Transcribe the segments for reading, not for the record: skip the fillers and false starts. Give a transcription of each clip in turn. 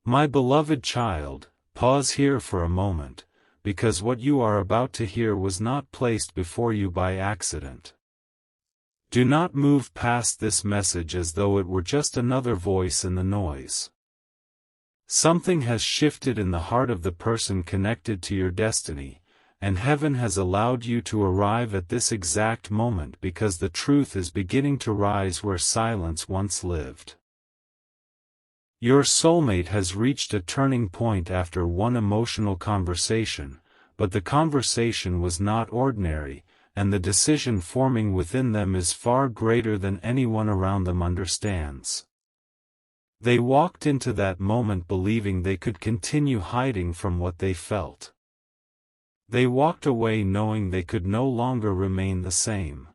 My beloved child, pause here for a moment, because what you are about to hear was not placed before you by accident. Do not move past this message as though it were just another voice in the noise. Something has shifted in the heart of the person connected to your destiny, and heaven has allowed you to arrive at this exact moment because the truth is beginning to rise where silence once lived. Your soulmate has reached a turning point after one emotional conversation, but the conversation was not ordinary, and the decision forming within them is far greater than anyone around them understands. They walked into that moment believing they could continue hiding from what they felt. They walked away knowing they could no longer remain the same.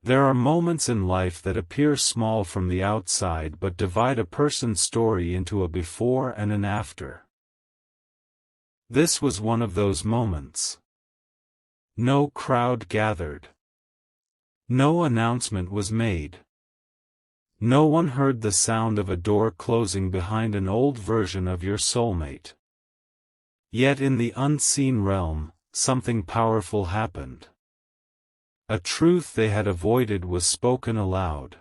There are moments in life that appear small from the outside but divide a person's story into a before and an after. This was one of those moments. No crowd gathered. No announcement was made. No one heard the sound of a door closing behind an old version of your soulmate. Yet in the unseen realm, something powerful happened. A truth they had avoided was spoken aloud.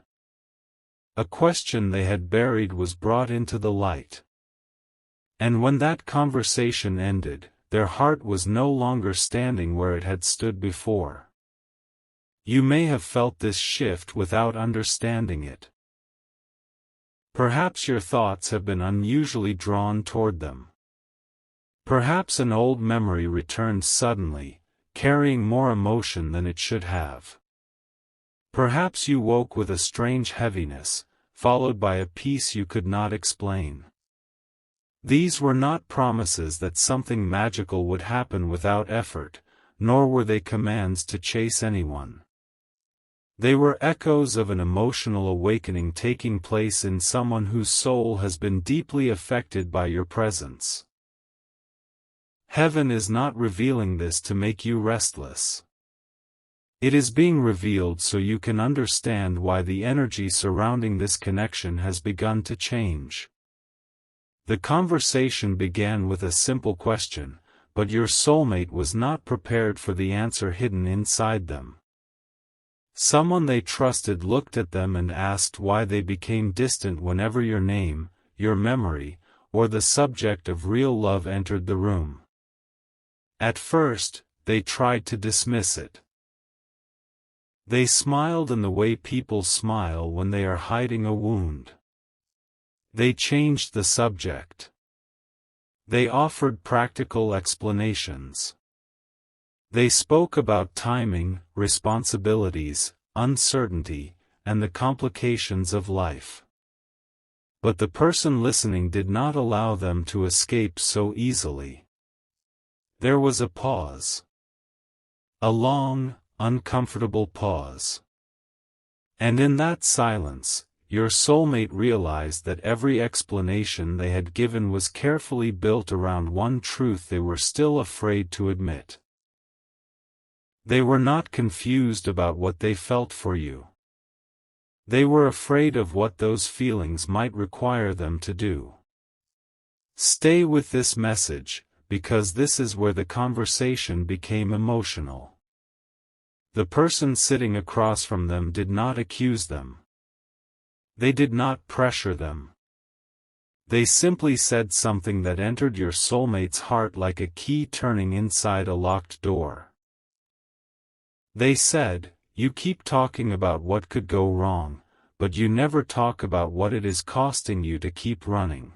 A question they had buried was brought into the light. And when that conversation ended, their heart was no longer standing where it had stood before. You may have felt this shift without understanding it. Perhaps your thoughts have been unusually drawn toward them. Perhaps an old memory returned suddenly, carrying more emotion than it should have. Perhaps you woke with a strange heaviness, followed by a peace you could not explain. These were not promises that something magical would happen without effort, nor were they commands to chase anyone. They were echoes of an emotional awakening taking place in someone whose soul has been deeply affected by your presence. Heaven is not revealing this to make you restless. It is being revealed so you can understand why the energy surrounding this connection has begun to change. The conversation began with a simple question, but your soulmate was not prepared for the answer hidden inside them. Someone they trusted looked at them and asked why they became distant whenever your name, your memory, or the subject of real love entered the room. At first, they tried to dismiss it. They smiled in the way people smile when they are hiding a wound. They changed the subject. They offered practical explanations. They spoke about timing, responsibilities, uncertainty, and the complications of life. But the person listening did not allow them to escape so easily. There was a pause. A long, uncomfortable pause. And in that silence, your soulmate realized that every explanation they had given was carefully built around one truth they were still afraid to admit. They were not confused about what they felt for you. They were afraid of what those feelings might require them to do. Stay with this message, because this is where the conversation became emotional. The person sitting across from them did not accuse them. They did not pressure them. They simply said something that entered your soulmate's heart like a key turning inside a locked door. They said, "You keep talking about what could go wrong, but you never talk about what it is costing you to keep running."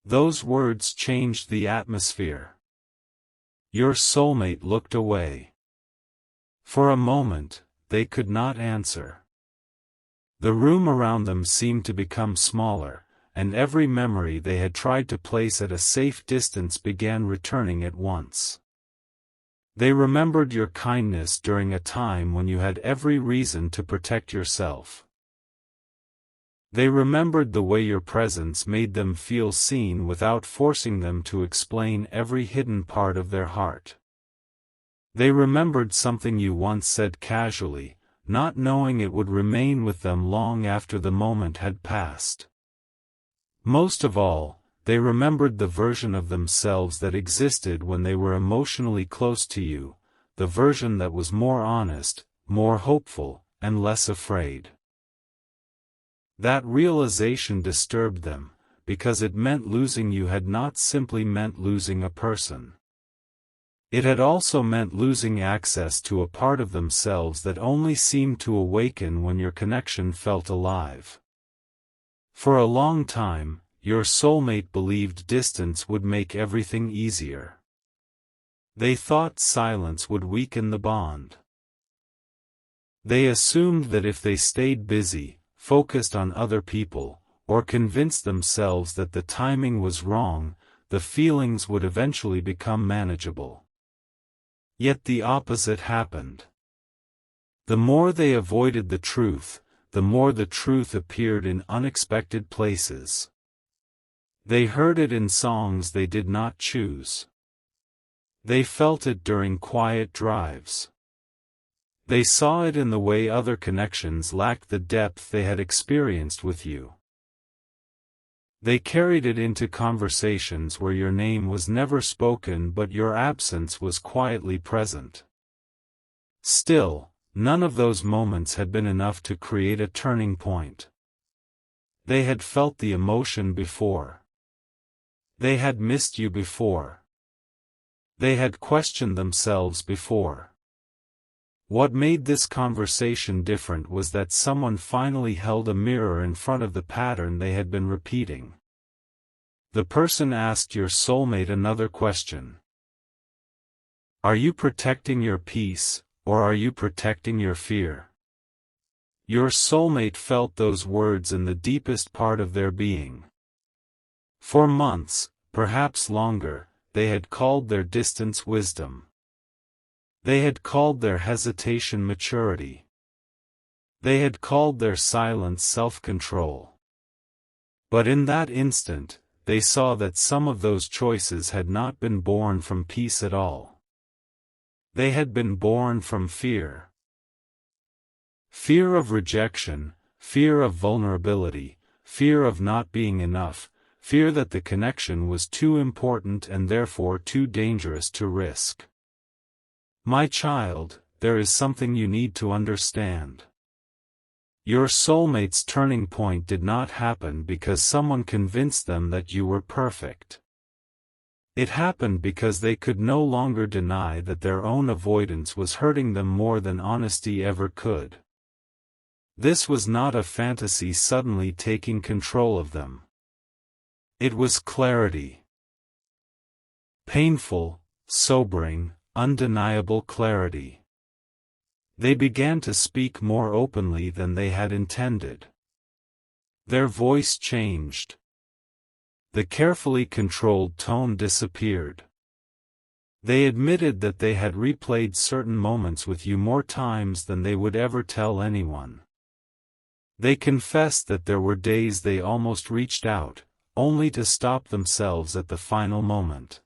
Those words changed the atmosphere. Your soulmate looked away. For a moment, they could not answer. The room around them seemed to become smaller, and every memory they had tried to place at a safe distance began returning at once. They remembered your kindness during a time when you had every reason to protect yourself. They remembered the way your presence made them feel seen without forcing them to explain every hidden part of their heart. They remembered something you once said casually, not knowing it would remain with them long after the moment had passed. Most of all, they remembered the version of themselves that existed when they were emotionally close to you, the version that was more honest, more hopeful, and less afraid. That realization disturbed them, because it meant losing you had not simply meant losing a person. It had also meant losing access to a part of themselves that only seemed to awaken when your connection felt alive. For a long time, your soulmate believed distance would make everything easier. They thought silence would weaken the bond. They assumed that if they stayed busy, focused on other people, or convinced themselves that the timing was wrong, the feelings would eventually become manageable. Yet the opposite happened. The more they avoided the truth, the more the truth appeared in unexpected places. They heard it in songs they did not choose. They felt it during quiet drives. They saw it in the way other connections lacked the depth they had experienced with you. They carried it into conversations where your name was never spoken but your absence was quietly present. Still, none of those moments had been enough to create a turning point. They had felt the emotion before. They had missed you before. They had questioned themselves before. What made this conversation different was that someone finally held a mirror in front of the pattern they had been repeating. The person asked your soulmate another question. Are you protecting your peace, or are you protecting your fear? Your soulmate felt those words in the deepest part of their being. For months, perhaps longer, they had called their distance wisdom. They had called their hesitation maturity. They had called their silence self-control. But in that instant, they saw that some of those choices had not been born from peace at all. They had been born from fear. Fear of rejection, fear of vulnerability, fear of not being enough, fear that the connection was too important and therefore too dangerous to risk. My child, there is something you need to understand. Your soulmate's turning point did not happen because someone convinced them that you were perfect. It happened because they could no longer deny that their own avoidance was hurting them more than honesty ever could. This was not a fantasy suddenly taking control of them. It was clarity. Painful, sobering, undeniable clarity. They began to speak more openly than they had intended. Their voice changed. The carefully controlled tone disappeared. They admitted that they had replayed certain moments with you more times than they would ever tell anyone. They confessed that there were days they almost reached out, only to stop themselves at the final moment.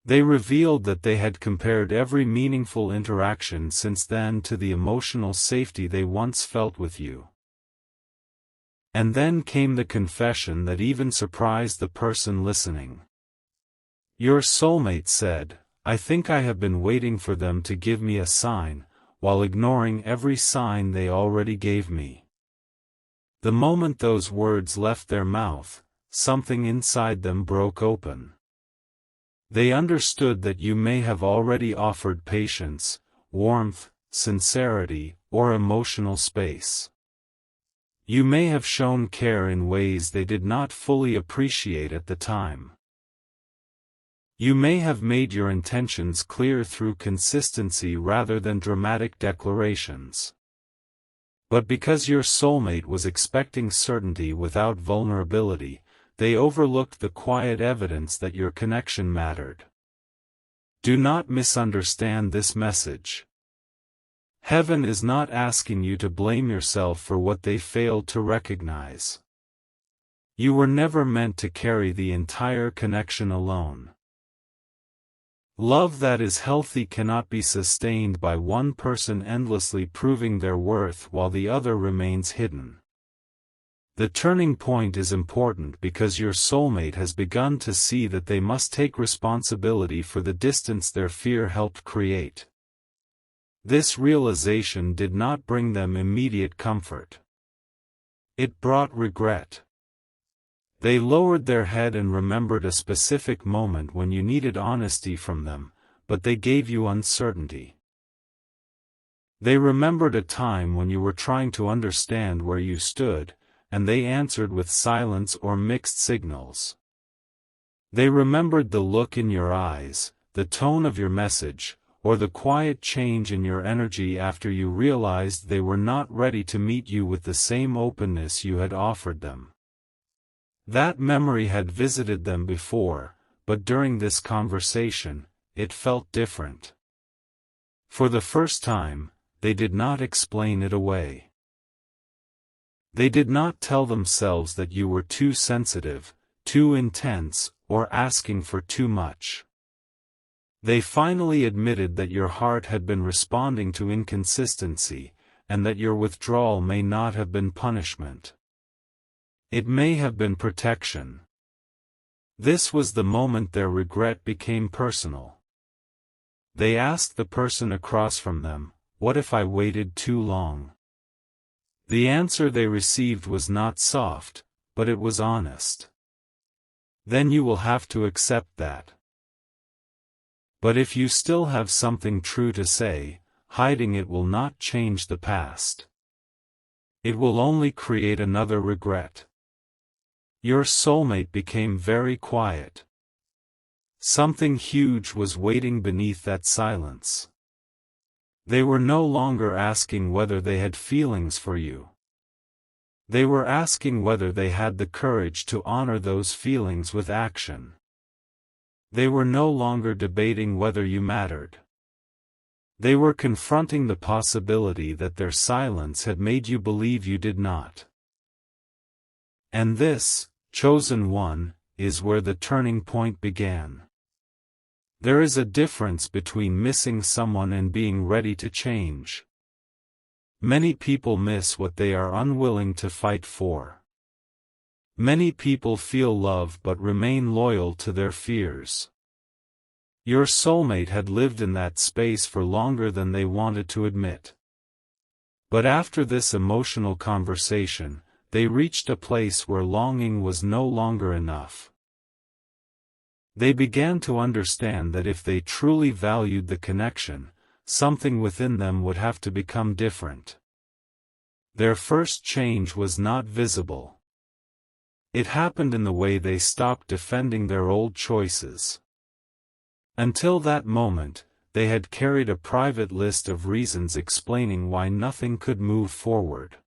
They revealed that they had compared every meaningful interaction since then to the emotional safety they once felt with you. And then came the confession that even surprised the person listening. Your soulmate said, "I think I have been waiting for them to give me a sign, while ignoring every sign they already gave me." The moment those words left their mouth, something inside them broke open. They understood that you may have already offered patience, warmth, sincerity, or emotional space. You may have shown care in ways they did not fully appreciate at the time. You may have made your intentions clear through consistency rather than dramatic declarations. But because your soulmate was expecting certainty without vulnerability, they overlooked the quiet evidence that your connection mattered. Do not misunderstand this message. Heaven is not asking you to blame yourself for what they failed to recognize. You were never meant to carry the entire connection alone. Love that is healthy cannot be sustained by one person endlessly proving their worth while the other remains hidden. The turning point is important because your soulmate has begun to see that they must take responsibility for the distance their fear helped create. This realization did not bring them immediate comfort. It brought regret. They lowered their head and remembered a specific moment when you needed honesty from them, but they gave you uncertainty. They remembered a time when you were trying to understand where you stood, and they answered with silence or mixed signals. They remembered the look in your eyes, the tone of your message, or the quiet change in your energy after you realized they were not ready to meet you with the same openness you had offered them. That memory had visited them before, but during this conversation, it felt different. For the first time, they did not explain it away. They did not tell themselves that you were too sensitive, too intense, or asking for too much. They finally admitted that your heart had been responding to inconsistency, and that your withdrawal may not have been punishment. It may have been protection. This was the moment their regret became personal. They asked the person across from them, "What if I waited too long?" The answer they received was not soft, but it was honest. Then you will have to accept that. But if you still have something true to say, hiding it will not change the past. It will only create another regret. Your soulmate became very quiet. Something huge was waiting beneath that silence. They were no longer asking whether they had feelings for you. They were asking whether they had the courage to honor those feelings with action. They were no longer debating whether you mattered. They were confronting the possibility that their silence had made you believe you did not. And this, chosen one, is where the turning point began. There is a difference between missing someone and being ready to change. Many people miss what they are unwilling to fight for. Many people feel love but remain loyal to their fears. Your soulmate had lived in that space for longer than they wanted to admit. But after this emotional conversation, they reached a place where longing was no longer enough. They began to understand that if they truly valued the connection, something within them would have to become different. Their first change was not visible. It happened in the way they stopped defending their old choices. Until that moment, they had carried a private list of reasons explaining why nothing could move forward.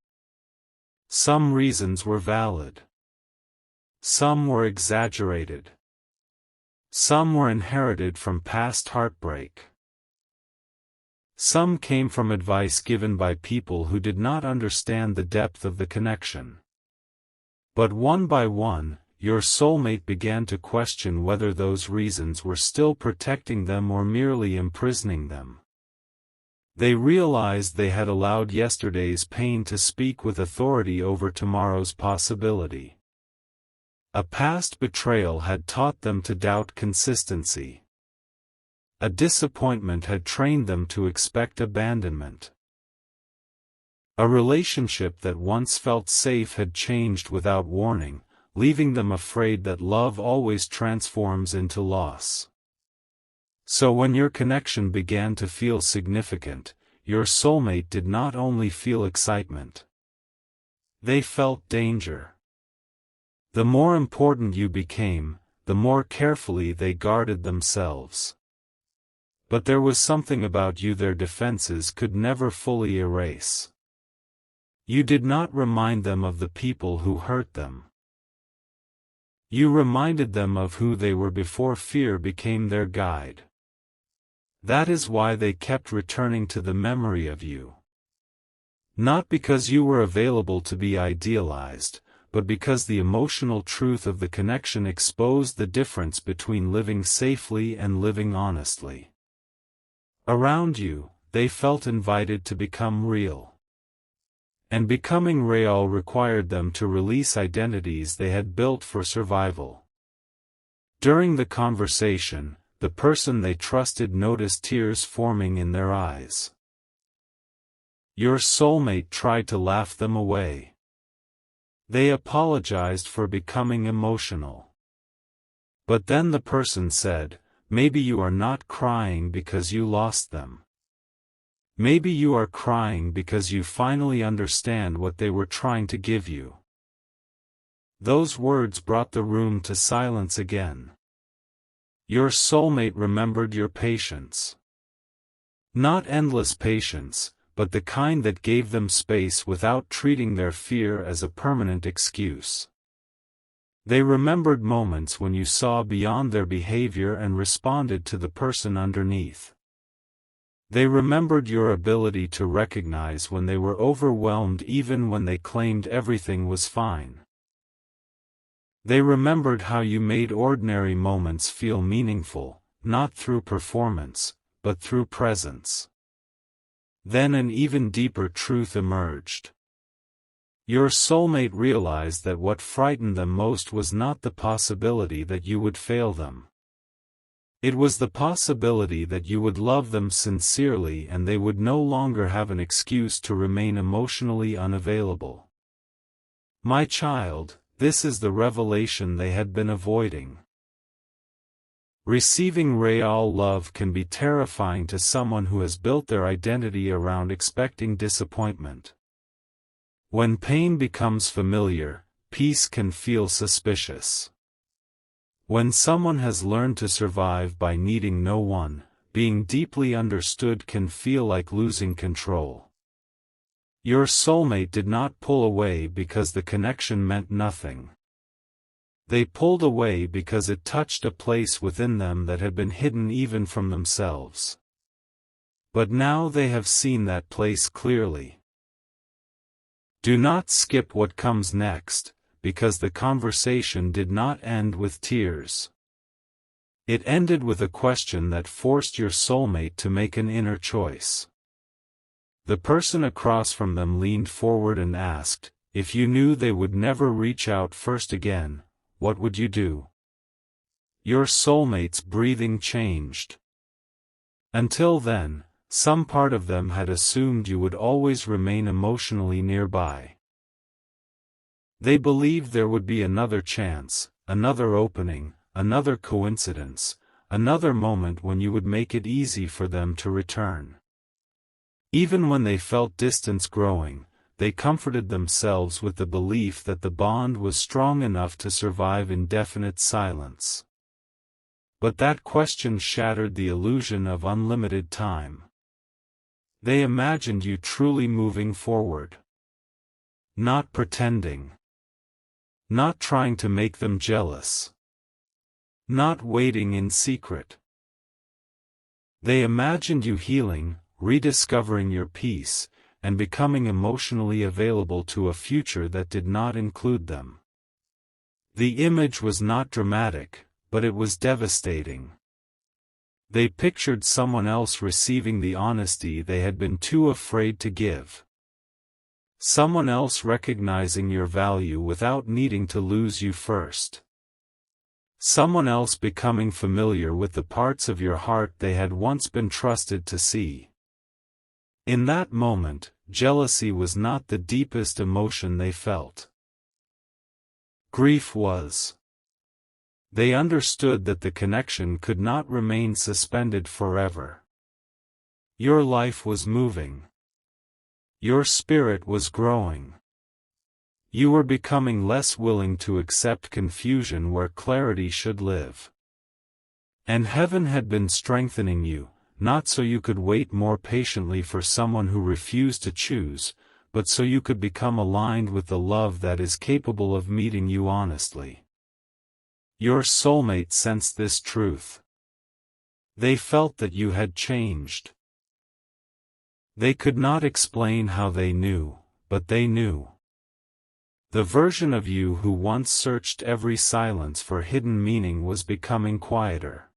Some reasons were valid. Some were exaggerated. Some were inherited from past heartbreak. Some came from advice given by people who did not understand the depth of the connection. But one by one, your soulmate began to question whether those reasons were still protecting them or merely imprisoning them. They realized they had allowed yesterday's pain to speak with authority over tomorrow's possibility. A past betrayal had taught them to doubt consistency. A disappointment had trained them to expect abandonment. A relationship that once felt safe had changed without warning, leaving them afraid that love always transforms into loss. So when your connection began to feel significant, your soulmate did not only feel excitement. They felt danger. The more important you became, the more carefully they guarded themselves. But there was something about you their defenses could never fully erase. You did not remind them of the people who hurt them. You reminded them of who they were before fear became their guide. That is why they kept returning to the memory of you. Not because you were available to be idealized, but because the emotional truth of the connection exposed the difference between living safely and living honestly. Around you, they felt invited to become real. And becoming real required them to release identities they had built for survival. During the conversation, the person they trusted noticed tears forming in their eyes. Your soulmate tried to laugh them away. They apologized for becoming emotional. But then the person said, "Maybe you are not crying because you lost them. Maybe you are crying because you finally understand what they were trying to give you." Those words brought the room to silence again. Your soulmate remembered your patience. Not endless patience, but the kind that gave them space without treating their fear as a permanent excuse. They remembered moments when you saw beyond their behavior and responded to the person underneath. They remembered your ability to recognize when they were overwhelmed even when they claimed everything was fine. They remembered how you made ordinary moments feel meaningful, not through performance, but through presence. Then an even deeper truth emerged. Your soulmate realized that what frightened them most was not the possibility that you would fail them. It was the possibility that you would love them sincerely and they would no longer have an excuse to remain emotionally unavailable. My child, this is the revelation they had been avoiding. Receiving real love can be terrifying to someone who has built their identity around expecting disappointment. When pain becomes familiar, peace can feel suspicious. When someone has learned to survive by needing no one, being deeply understood can feel like losing control. Your soulmate did not pull away because the connection meant nothing. They pulled away because it touched a place within them that had been hidden even from themselves. But now they have seen that place clearly. Do not skip what comes next, because the conversation did not end with tears. It ended with a question that forced your soulmate to make an inner choice. The person across from them leaned forward and asked, "If you knew they would never reach out first again, what would you do?" Your soulmate's breathing changed. Until then, some part of them had assumed you would always remain emotionally nearby. They believed there would be another chance, another opening, another coincidence, another moment when you would make it easy for them to return. Even when they felt distance growing, they comforted themselves with the belief that the bond was strong enough to survive indefinite silence. But that question shattered the illusion of unlimited time. They imagined you truly moving forward. Not pretending. Not trying to make them jealous. Not waiting in secret. They imagined you healing, rediscovering your peace, and becoming emotionally available to a future that did not include them. The image was not dramatic, but it was devastating. They pictured someone else receiving the honesty they had been too afraid to give. Someone else recognizing your value without needing to lose you first. Someone else becoming familiar with the parts of your heart they had once been trusted to see. In that moment, jealousy was not the deepest emotion they felt. Grief was. They understood that the connection could not remain suspended forever. Your life was moving. Your spirit was growing. You were becoming less willing to accept confusion where clarity should live. And heaven had been strengthening you, not so you could wait more patiently for someone who refused to choose, but so you could become aligned with the love that is capable of meeting you honestly. Your soulmate sensed this truth. They felt that you had changed. They could not explain how they knew, but they knew. The version of you who once searched every silence for hidden meaning was becoming quieter.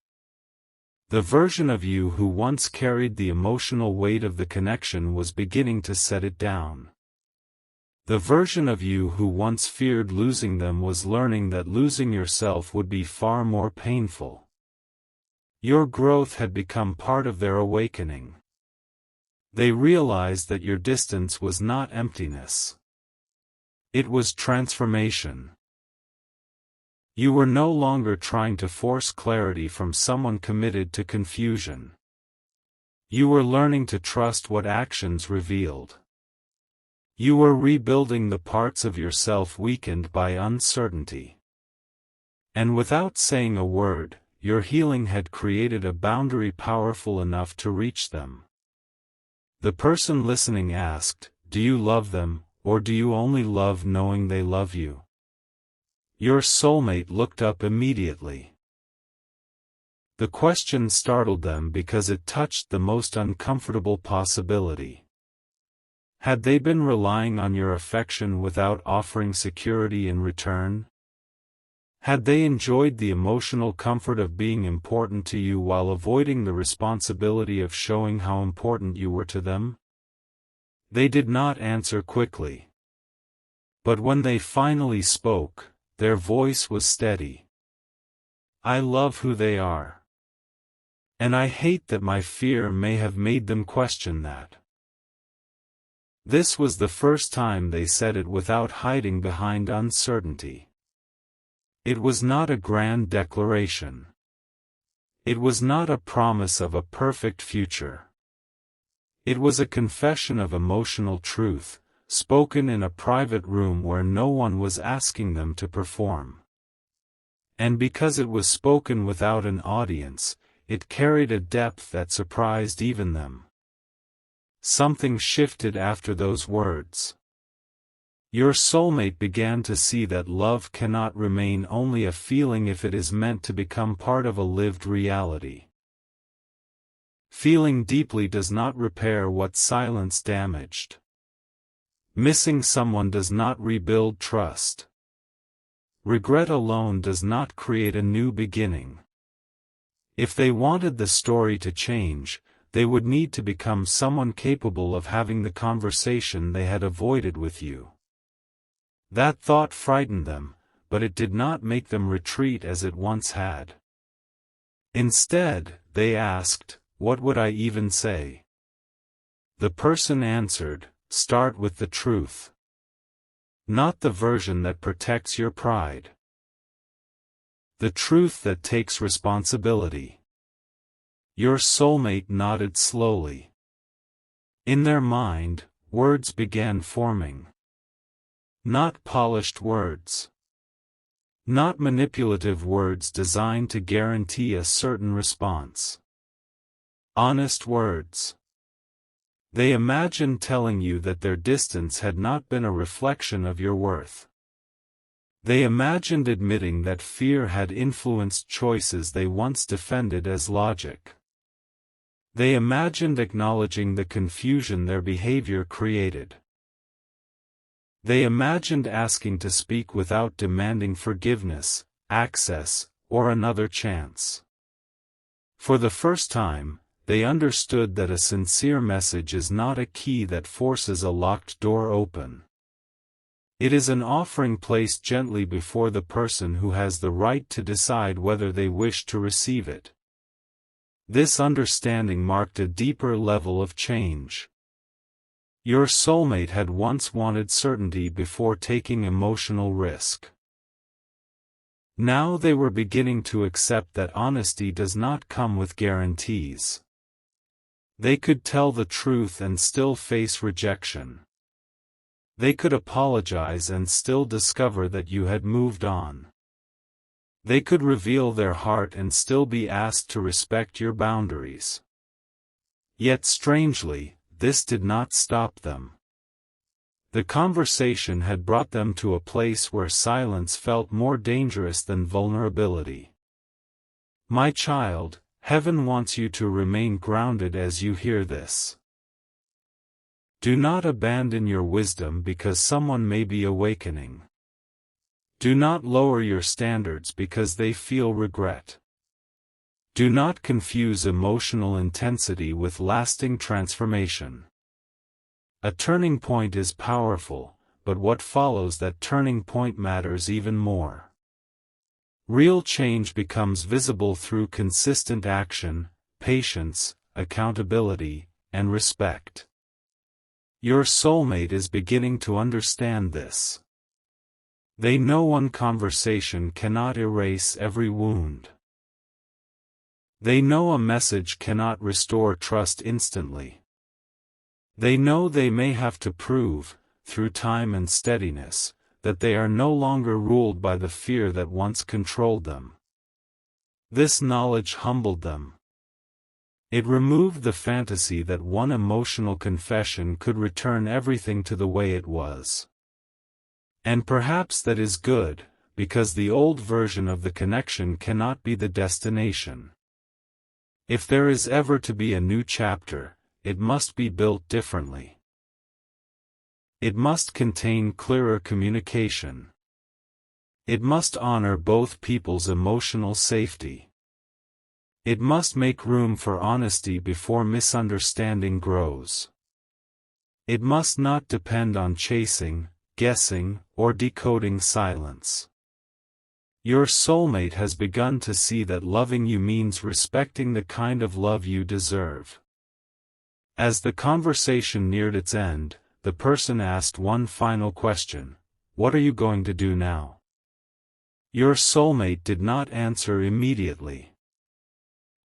The version of you who once carried the emotional weight of the connection was beginning to set it down. The version of you who once feared losing them was learning that losing yourself would be far more painful. Your growth had become part of their awakening. They realized that your distance was not emptiness. It was transformation. You were no longer trying to force clarity from someone committed to confusion. You were learning to trust what actions revealed. You were rebuilding the parts of yourself weakened by uncertainty. And without saying a word, your healing had created a boundary powerful enough to reach them. The person listening asked, "Do you love them, or do you only love knowing they love you?" Your soulmate looked up immediately. The question startled them because it touched the most uncomfortable possibility. Had they been relying on your affection without offering security in return? Had they enjoyed the emotional comfort of being important to you while avoiding the responsibility of showing how important you were to them? They did not answer quickly. But when they finally spoke, their voice was steady. "I love who they are. And I hate that my fear may have made them question that." This was the first time they said it without hiding behind uncertainty. It was not a grand declaration. It was not a promise of a perfect future. It was a confession of emotional truth, spoken in a private room where no one was asking them to perform. And because it was spoken without an audience, it carried a depth that surprised even them. Something shifted after those words. Your soulmate began to see that love cannot remain only a feeling if it is meant to become part of a lived reality. Feeling deeply does not repair what silence damaged. Missing someone does not rebuild trust. Regret alone does not create a new beginning. If they wanted the story to change, they would need to become someone capable of having the conversation they had avoided with you. That thought frightened them, but it did not make them retreat as it once had. Instead, they asked, "What would I even say?" The person answered, "Start with the truth. Not the version that protects your pride. The truth that takes responsibility." Your soulmate nodded slowly. In their mind, words began forming. Not polished words. Not manipulative words designed to guarantee a certain response. Honest words. They imagined telling you that their distance had not been a reflection of your worth. They imagined admitting that fear had influenced choices they once defended as logic. They imagined acknowledging the confusion their behavior created. They imagined asking to speak without demanding forgiveness, access, or another chance. For the first time, they understood that a sincere message is not a key that forces a locked door open. It is an offering placed gently before the person who has the right to decide whether they wish to receive it. This understanding marked a deeper level of change. Your soulmate had once wanted certainty before taking emotional risk. Now they were beginning to accept that honesty does not come with guarantees. They could tell the truth and still face rejection. They could apologize and still discover that you had moved on. They could reveal their heart and still be asked to respect your boundaries. Yet strangely, this did not stop them. The conversation had brought them to a place where silence felt more dangerous than vulnerability. "My child, heaven wants you to remain grounded as you hear this. Do not abandon your wisdom because someone may be awakening. Do not lower your standards because they feel regret. Do not confuse emotional intensity with lasting transformation. A turning point is powerful, but what follows that turning point matters even more. Real change becomes visible through consistent action, patience, accountability, and respect. Your soulmate is beginning to understand this. They know one conversation cannot erase every wound. They know a message cannot restore trust instantly. They know they may have to prove, through time and steadiness, that they are no longer ruled by the fear that once controlled them. This knowledge humbled them. It removed the fantasy that one emotional confession could return everything to the way it was. And perhaps that is good, because the old version of the connection cannot be the destination. If there is ever to be a new chapter, it must be built differently. It must contain clearer communication. It must honor both people's emotional safety. It must make room for honesty before misunderstanding grows. It must not depend on chasing, guessing, or decoding silence. Your soulmate has begun to see that loving you means respecting the kind of love you deserve. As the conversation neared its end, the person asked one final question: "What are you going to do now?" Your soulmate did not answer immediately.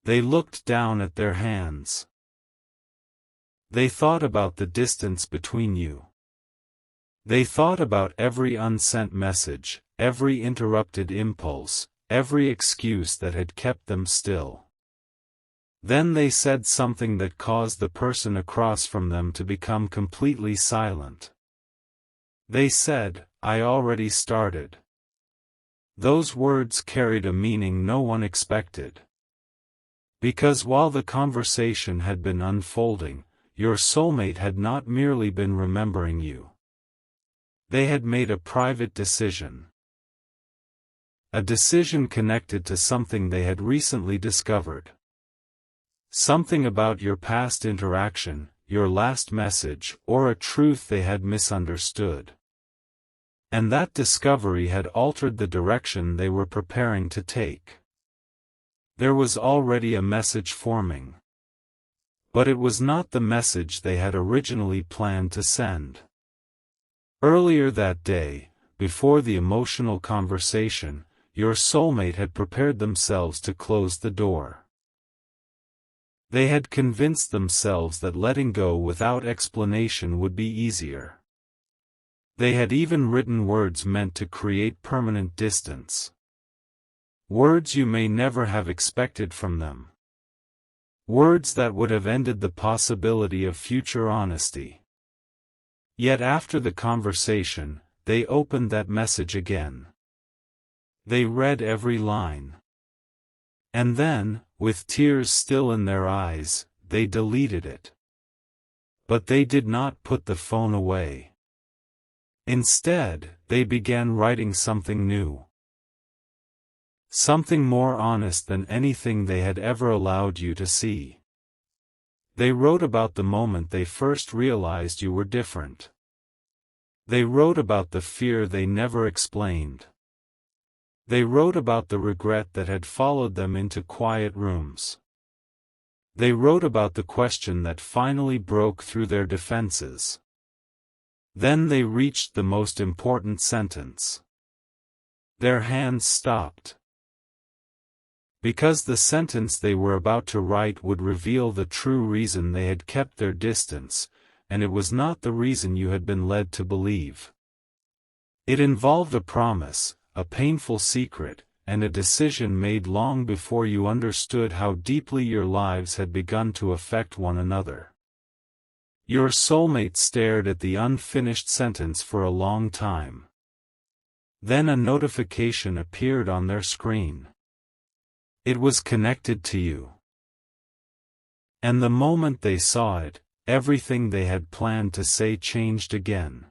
They looked down at their hands. They thought about the distance between you. They thought about every unsent message, every interrupted impulse, every excuse that had kept them still. Then they said something that caused the person across from them to become completely silent. They said, "I already started." Those words carried a meaning no one expected. Because while the conversation had been unfolding, your soulmate had not merely been remembering you. They had made a private decision. A decision connected to something they had recently discovered. Something about your past interaction, your last message, or a truth they had misunderstood. And that discovery had altered the direction they were preparing to take. There was already a message forming. But it was not the message they had originally planned to send. Earlier that day, before the emotional conversation, your soulmate had prepared themselves to close the door. They had convinced themselves that letting go without explanation would be easier. They had even written words meant to create permanent distance. Words you may never have expected from them. Words that would have ended the possibility of future honesty. Yet after the conversation, they opened that message again. They read every line. And then, with tears still in their eyes, they deleted it. But they did not put the phone away. Instead, they began writing something new. Something more honest than anything they had ever allowed you to see. They wrote about the moment they first realized you were different. They wrote about the fear they never explained. They wrote about the regret that had followed them into quiet rooms. They wrote about the question that finally broke through their defenses. Then they reached the most important sentence. Their hands stopped. Because the sentence they were about to write would reveal the true reason they had kept their distance, and it was not the reason you had been led to believe. It involved a promise, a painful secret, and a decision made long before you understood how deeply your lives had begun to affect one another. Your soulmate stared at the unfinished sentence for a long time. Then a notification appeared on their screen. It was connected to you. And the moment they saw it, everything they had planned to say changed again.